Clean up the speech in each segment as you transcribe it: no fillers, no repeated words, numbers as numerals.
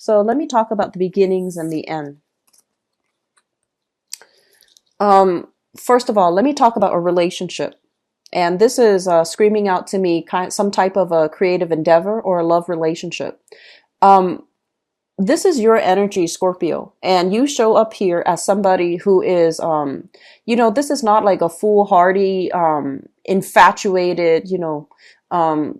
So let me talk about the beginnings and the end. First of all, let me talk about a relationship. And this is screaming out to me some type of a creative endeavor or a love relationship. Um, this is your energy, Scorpio, and you show up here as somebody who is, this is not like a foolhardy, infatuated,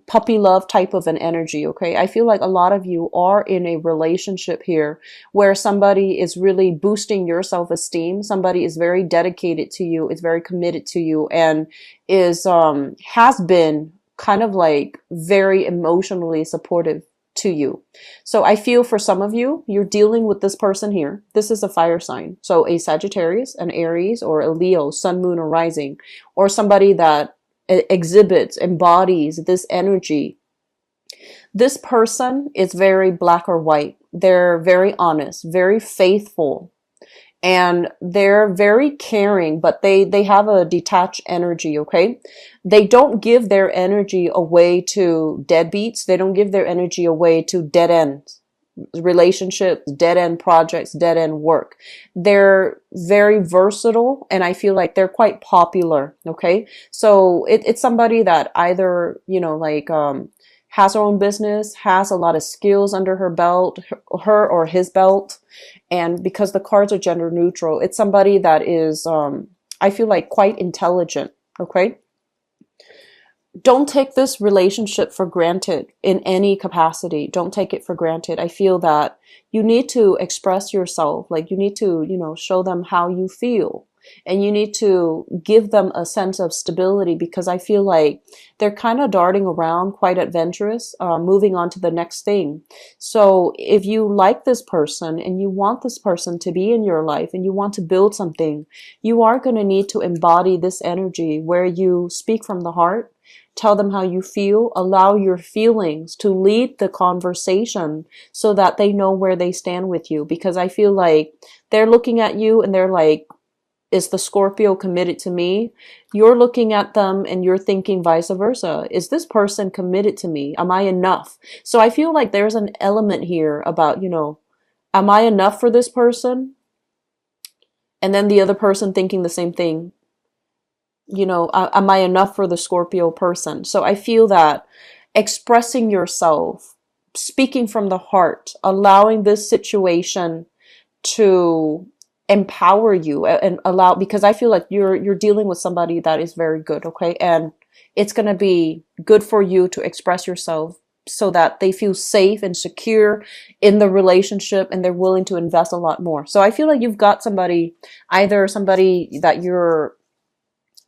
puppy love type of an energy. Okay. I feel like a lot of you are in a relationship here where somebody is really boosting your self-esteem. Somebody is very dedicated to you, is very committed to you, and has been kind of like very emotionally supportive to you. So I feel for some of you, you're dealing with this person here. This is a fire sign. So a Sagittarius, an Aries, or a Leo, sun, moon, or rising, or somebody that exhibits, embodies this energy. This person is very black or white. They're very honest, very faithful, and they're very caring, but they have a detached energy. Okay, they don't give their energy away to deadbeats. They don't give their energy away to dead ends relationships, dead end projects, dead end work. They're very versatile, and I feel like they're quite popular. Okay, so it's somebody that either has her own business, has a lot of skills under her belt, her or his belt. And because the cards are gender neutral, it's somebody that is, I feel like, quite intelligent. Okay. Don't take this relationship for granted in any capacity. Don't take it for granted. I feel that you need to express yourself. Like you need to, show them how you feel. And you need to give them a sense of stability, because I feel like they're kind of darting around, quite adventurous, moving on to the next thing. So if you like this person and you want this person to be in your life and you want to build something, you are going to need to embody this energy where you speak from the heart. Tell them how you feel, allow your feelings to lead the conversation so that they know where they stand with you. Because I feel like they're looking at you and they're like, is the Scorpio committed to me? You're looking at them and you're thinking vice versa. Is this person committed to me? Am I enough? So I feel like there's an element here about, am I enough for this person? And then the other person thinking the same thing. Am I enough for the Scorpio person? So I feel that expressing yourself, speaking from the heart, allowing this situation to empower you and allow, because I feel like you're dealing with somebody that is very good. Okay. And it's going to be good for you to express yourself so that they feel safe and secure in the relationship and they're willing to invest a lot more. So I feel like you've got either somebody that you're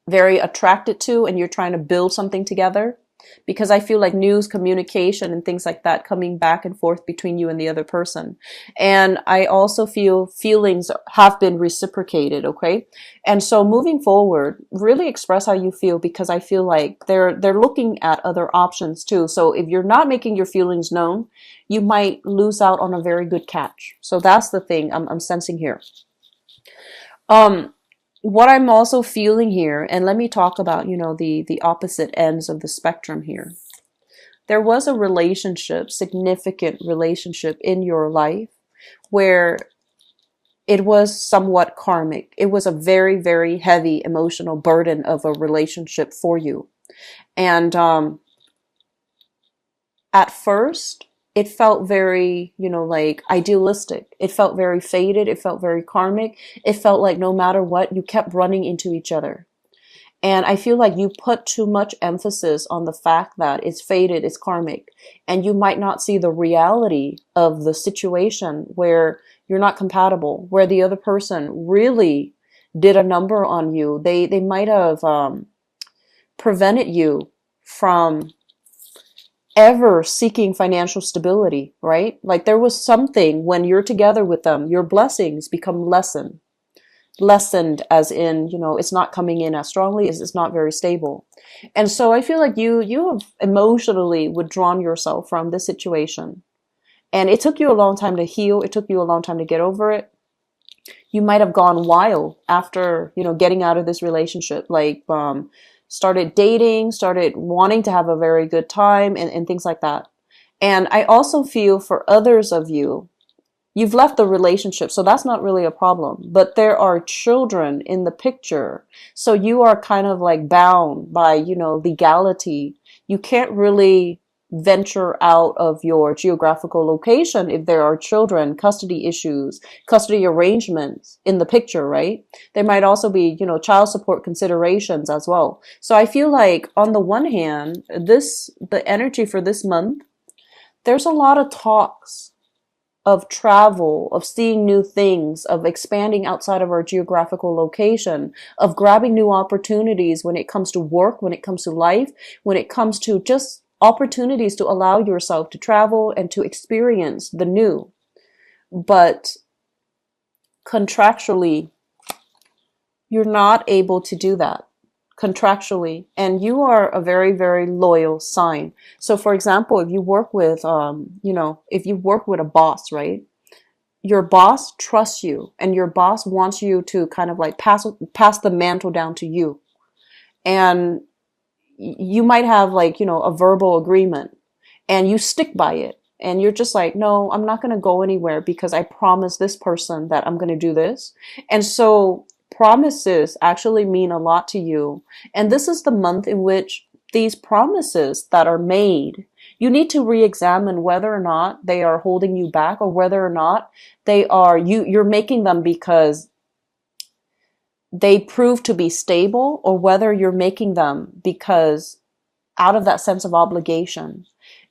very attracted to and you're trying to build something together, because I feel like news, communication, and things like that coming back and forth between you and the other person. And I also feel feelings have been reciprocated. Okay. And so moving forward, really express how you feel, because I feel like they're looking at other options too. So if you're not making your feelings known, you might lose out on a very good catch. So that's the thing I'm sensing here. What I'm also feeling here, and let me talk about, the opposite ends of the spectrum here. There was a relationship, significant relationship in your life where it was somewhat karmic. It was a very, very heavy emotional burden of a relationship for you. And at first, it felt very, idealistic. It felt very faded. It felt very karmic. It felt like no matter what, you kept running into each other. And I feel like you put too much emphasis on the fact that it's faded, it's karmic, and you might not see the reality of the situation where you're not compatible, where the other person really did a number on you. They might have prevented you from ever seeking financial stability, right? Like there was something when you're together with them, your blessings become lessened as in, it's not coming in as strongly, it's not very stable. And so I feel like you have emotionally withdrawn yourself from this situation. And it took you a long time to heal. It took you a long time to get over it. You might have gone wild after, getting out of this relationship, like, started dating, started wanting to have a very good time and things like that. And I also feel for others of you, You've left the relationship, so that's not really a problem. But there are children in the picture. So you are kind of like bound by, legality. You can't really venture out of your geographical location if there are children, custody issues, custody arrangements in the picture, right? There might also be, child support considerations as well. So I feel like on the one hand, the energy for this month, there's a lot of talks of travel, of seeing new things, of expanding outside of our geographical location, of grabbing new opportunities when it comes to work, when it comes to life, when it comes to just opportunities to allow yourself to travel and to experience the new. But contractually, you're not able to do that contractually, and you are a very, very loyal sign. So for example, if you work with if you work with a boss, right, your boss trusts you and your boss wants you to kind of like pass the mantle down to you, and you might have like a verbal agreement and you stick by it, and you're just like, no, I'm not going to go anywhere because I promised this person that I'm going to do this. And so promises actually mean a lot to you. And this is the month in which these promises that are made, you need to re-examine whether or not they are holding you back, or whether or not you're making them because they prove to be stable, or whether you're making them because out of that sense of obligation.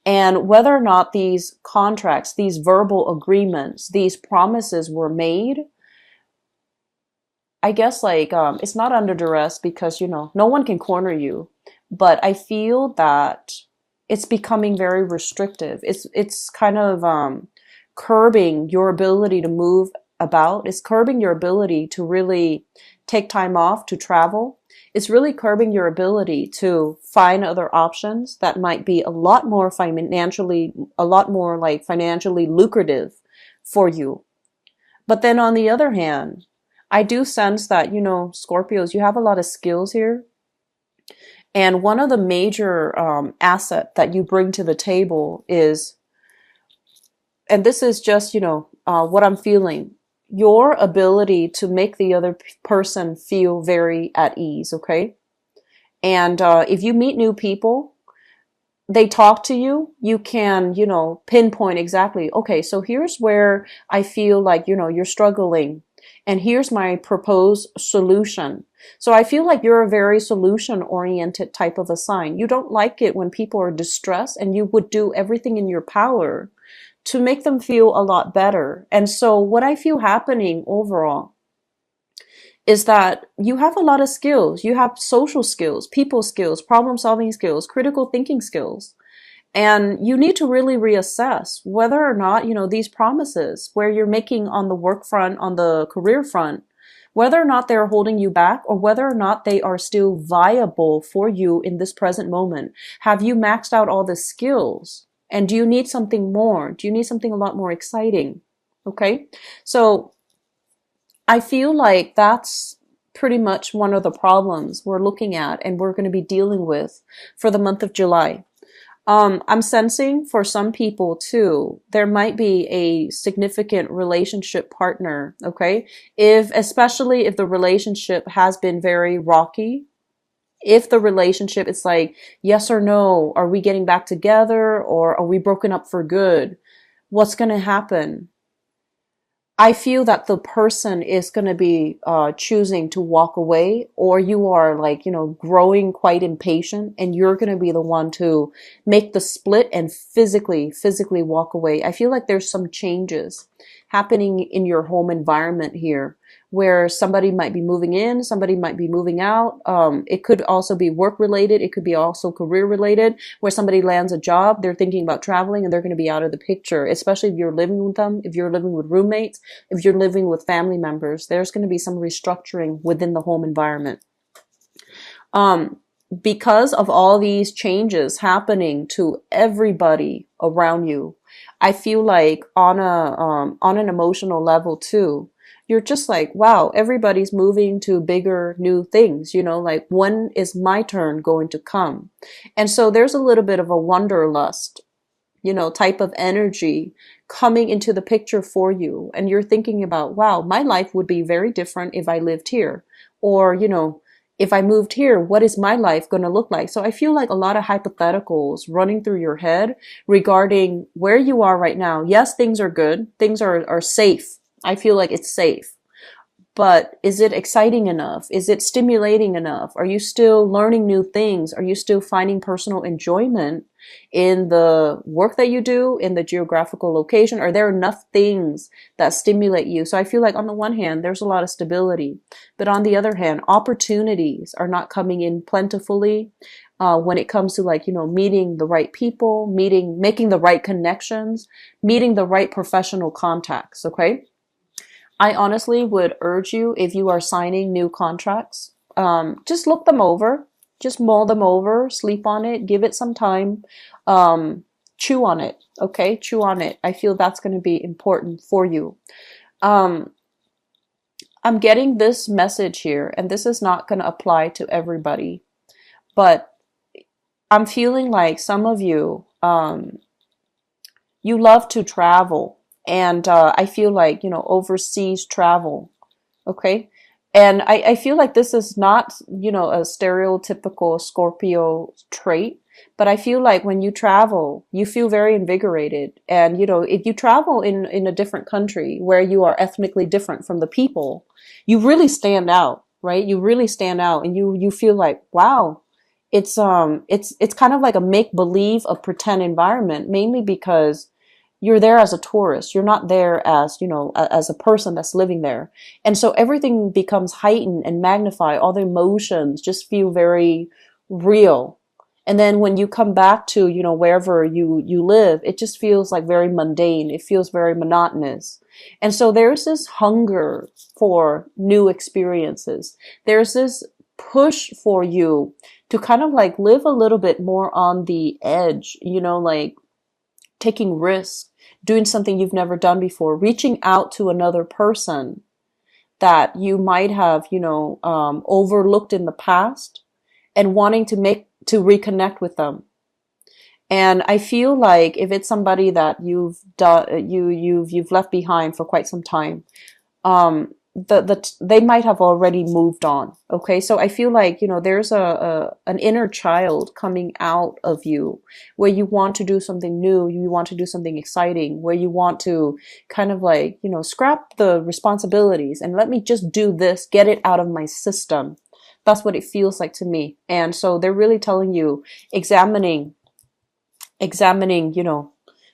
And whether or not these contracts, these verbal agreements, these promises were made, I guess like it's not under duress because no one can corner you, but I feel that it's becoming very restrictive. It's kind of curbing your ability to move about. It's curbing your ability to really take time off to travel. It's really curbing your ability to find other options that might be a lot more like financially lucrative for you. But then on the other hand, I do sense that, Scorpios, you have a lot of skills here. And one of the major asset that you bring to the table is, and this is just, what I'm feeling, your ability to make the other person feel very at ease, okay? And if you meet new people, they talk to you, you can, pinpoint exactly, okay, so here's where I feel like, you're struggling. And here's my proposed solution. So I feel like you're a very solution oriented type of a sign. You don't like it when people are distressed, and you would do everything in your power to make them feel a lot better. And so what I feel happening overall is that you have a lot of skills. You have social skills, people skills, problem solving skills, critical thinking skills. And you need to really reassess whether or not, these promises where you're making on the work front, on the career front, whether or not they're holding you back, or whether or not they are still viable for you in this present moment. Have you maxed out all the skills? And do you need something more? Do you need something a lot more exciting? Okay. So I feel like that's pretty much one of the problems we're looking at and we're going to be dealing with for the month of July. I'm sensing for some people too, there might be a significant relationship partner, okay? Especially if the relationship has been very rocky, if the relationship is like, yes or no, are we getting back together or are we broken up for good? What's going to happen? I feel that the person is going to be choosing to walk away, or you are like, growing quite impatient and you're going to be the one to make the split and physically walk away. I feel like there's some changes happening in your home environment here, where somebody might be moving in, somebody might be moving out. It could also be work related. It could be also career related, where somebody lands a job, they're thinking about traveling and they're going to be out of the picture, especially if you're living with them, if you're living with roommates, if you're living with family members, there's going to be some restructuring within the home environment. Because of all these changes happening to everybody around you, I feel like on an emotional level too, you're just like, wow, everybody's moving to bigger new things, like when is my turn going to come? And so there's a little bit of a wanderlust type of energy coming into the picture for you. And you're thinking about, wow, my life would be very different if I lived here. Or, if I moved here, what is my life going to look like? So I feel like a lot of hypotheticals running through your head regarding where you are right now. Yes, things are good. Things are safe. I feel like it's safe. But is it exciting enough? Is it stimulating enough? Are you still learning new things? Are you still finding personal enjoyment in the work that you do, in the geographical location? Are there enough things that stimulate you? So I feel like on the one hand, there's a lot of stability, but on the other hand, opportunities are not coming in plentifully. When it comes to meeting the right people, making the right connections, meeting the right professional contacts. Okay. I honestly would urge you, if you are signing new contracts, just look them over, just mull them over, sleep on it, give it some time, chew on it. Okay, chew on it. I feel that's going to be important for you. Um, I'm getting this message here, and this is not going to apply to everybody, but I'm feeling like some of you, you love to travel, and I feel like, overseas travel. Okay. And I feel like this is not, a stereotypical Scorpio trait, but I feel like when you travel, you feel very invigorated. And, if you travel in a different country where you are ethnically different from the people, you really stand out, right? You really stand out, and you feel like, wow, it's kind of like a make believe, a pretend environment, mainly because you're there as a tourist. You're not there as, as a person that's living there. And so everything becomes heightened and magnified. All the emotions just feel very real. And then when you come back to, wherever you live, it just feels like very mundane. It feels very monotonous. And so there's this hunger for new experiences. There's this push for you to kind of like live a little bit more on the edge, like taking risks, doing something you've never done before, reaching out to another person that you might have, overlooked in the past, and wanting to reconnect with them. And I feel like if it's somebody that you've done, you've left behind for quite some time, they might have already moved on. Okay. So I feel like, there's an inner child coming out of you where you want to do something new. You want to do something exciting, where you want to kind of like, scrap the responsibilities and let me just do this, get it out of my system. That's what it feels like to me. And so they're really telling you, examining,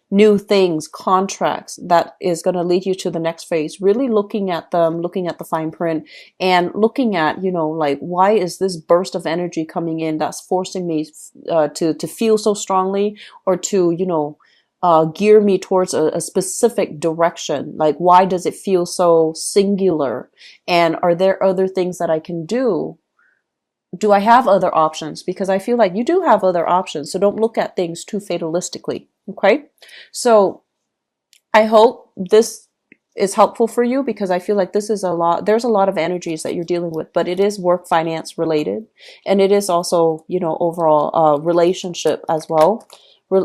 new things, contracts that is going to lead you to the next phase, really looking at them, looking at the fine print, and looking at, like, why is this burst of energy coming in that's forcing me to feel so strongly, or to, gear me towards a specific direction? Like, why does it feel so singular? And are there other things that I can do? Do I have other options? Because I feel like you do have other options. So don't look at things too fatalistically. Okay. So I hope this is helpful for you, because I feel like there's a lot of energies that you're dealing with, but it is work finance related. And it is also, overall, relationship as well.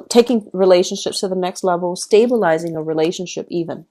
Taking relationships to the next level, stabilizing a relationship even.